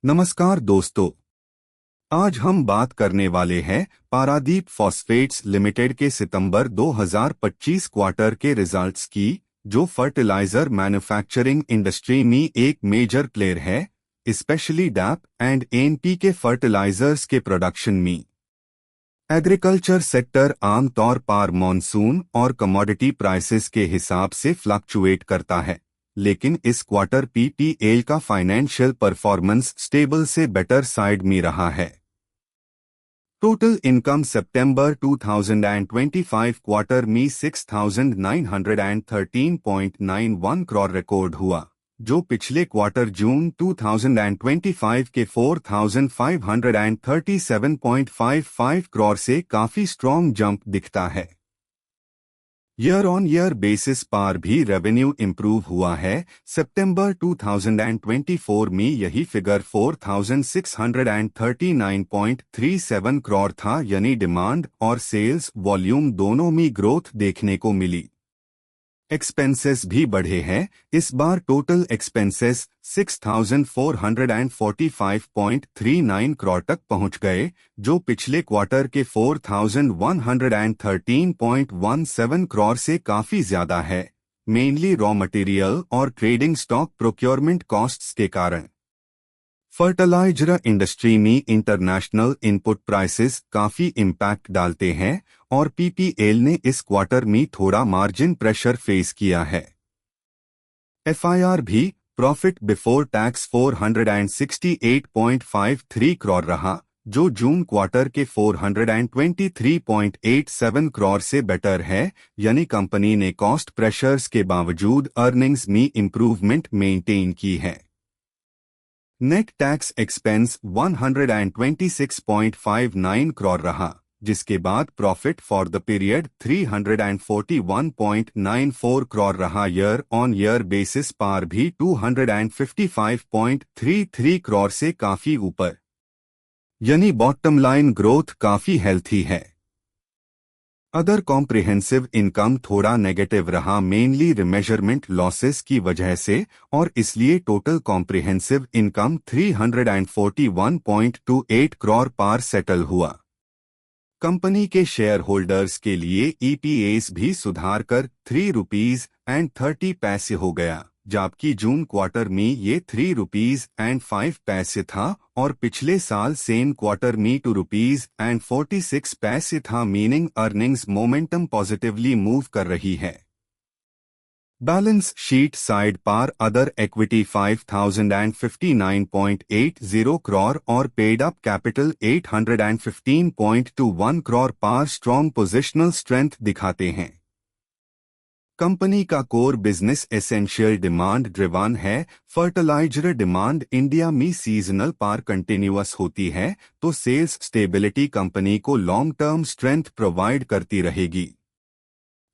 नमस्कार दोस्तों। आज हम बात करने वाले हैं पारादीप फॉस्फेट्स लिमिटेड के सितंबर 2025 क्वार्टर के रिजल्ट्स की, जो फर्टिलाइजर मैन्युफैक्चरिंग इंडस्ट्री में एक मेजर प्लेयर है, specially DAP and NPK fertilisers के प्रोडक्शन में। एग्रीकल्चर सेक्टर आमतौर पर मॉनसून और कमोडिटी प्राइसेस के हिसाब से फ्लक्चुएट करता है, लेकिन इस क्वार्टर पीपीएल का फाइनेंशियल परफॉर्मेंस स्टेबल से बेटर साइड में रहा है। टोटल इनकम सितंबर 2025 क्वार्टर में 6,913.91 करोड़ रिकॉर्ड हुआ, जो पिछले क्वार्टर जून 2025 के 4,537.55 करोड़ से काफी स्ट्रॉन्ग जंप दिखता है। ईयर ऑन ईयर बेसिस पर भी रेवेन्यू इंप्रूव हुआ है। सितंबर 2024 में यही फिगर 4,639.37 करोड़ था, यानी डिमांड और सेल्स वॉल्यूम दोनों में ग्रोथ देखने को मिली। एक्सपेंसेस भी बढ़े हैं। इस बार टोटल एक्सपेंसेस 6,445.39 करोड़ तक पहुंच गए, जो पिछले क्वार्टर के 4,113.17 करोड़ से काफी ज्यादा है, मेनली रॉ मटेरियल और ट्रेडिंग स्टॉक प्रोक्योरमेंट कॉस्ट्स के कारण। फर्टिलाइजर इंडस्ट्री में इंटरनेशनल इनपुट प्राइसेस काफी इम्पैक्ट डालते हैं और पीपीएल ने इस क्वार्टर में थोड़ा मार्जिन प्रेशर फेस किया है। एफआईआर भी प्रॉफिट बिफोर टैक्स 468.53 करोड़ रहा, जो जून क्वार्टर के 423.87 करोड़ से बेटर है, यानी कंपनी ने कॉस्ट प्रेशर्स के बावजूद अर्निंग्स में इंप्रूवमेंट मेंटेन की है। नेट टैक्स एक्सपेंस 126.59 करोड़ रहा, जिसके बाद profit for the period 341.94 crore रहा। ईयर ऑन ईयर बेसिस पर भी 255.33 करोड़ से काफी ऊपर, यानी बॉटम लाइन ग्रोथ काफी हेल्थी है। अदर कॉम्प्रिहेंसिव इनकम थोड़ा नेगेटिव रहा, मेनली रिमेजरमेंट लॉसेस की वजह से, और इसलिए टोटल कॉम्प्रिहेंसिव इनकम 341.28 करोड़ पर सेटल हुआ। कंपनी के शेयर होल्डर्स के लिए ईपीएस भी सुधार कर 3.30 हो गया, जबकि जून क्वार्टर में ये 3.05 था और पिछले साल सेम क्वार्टर में 2.46 था, meaning earnings momentum positively move कर रही है। बैलेंस शीट साइड पर अदर इक्विटी 5,059.80 करोड़ और पेड अप कैपिटल 815.21 करोड़ पर स्ट्रॉन्ग पोजिशनल स्ट्रेंथ दिखाते हैं। कंपनी का core business essential demand driven है। फर्टिलाइजर डिमांड इंडिया में सीजनल पर कंटिन्यूअस होती है, तो सेल्स स्टेबिलिटी कंपनी को लॉन्ग टर्म स्ट्रेंथ प्रोवाइड करती रहेगी।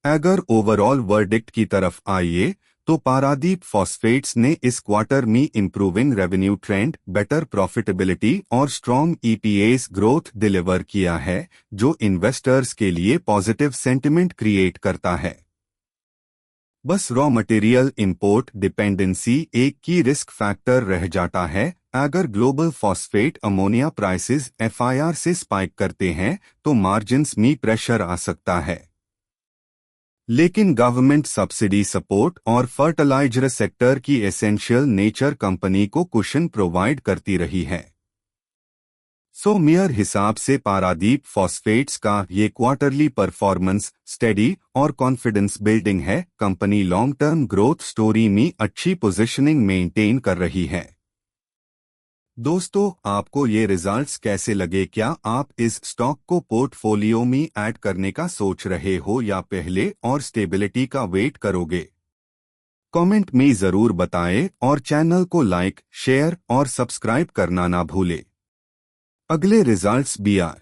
अगर ओवरऑल वर्डिक्ट की तरफ आइए तो पारादीप फॉस्फेट्स ने इस क्वार्टर में improving revenue trend, better profitability और स्ट्रॉन्ग ईपीएस ग्रोथ डिलीवर किया है, जो इन्वेस्टर्स के लिए पॉजिटिव सेंटिमेंट क्रिएट करता है। बस रॉ मटेरियल इंपोर्ट डिपेंडेंसी एक की रिस्क फैक्टर रह जाता है। अगर global phosphate ammonia prices FIR से स्पाइक करते हैं तो मार्जिन्स में प्रेशर आ सकता है, लेकिन गवर्नमेंट सब्सिडी सपोर्ट और फर्टिलाइजर सेक्टर की एसेंशियल नेचर कंपनी को कुशन प्रोवाइड करती रही है। मेयर हिसाब से पारादीप फॉस्फेट्स का ये क्वार्टरली परफॉर्मेंस स्टेडी और कॉन्फिडेंस बिल्डिंग है। Company long term growth story में अच्छी पोजीशनिंग मेंटेन कर रही है। दोस्तों, आपको ये रिजल्ट्स कैसे लगे? क्या आप इस स्टॉक को पोर्टफोलियो में ऐड करने का सोच रहे हो या पहले और स्टेबिलिटी का वेट करोगे? कमेंट में जरूर बताएं और चैनल को लाइक, शेयर और सब्सक्राइब करना ना भूलें। अगले रिजल्ट्स भी आए।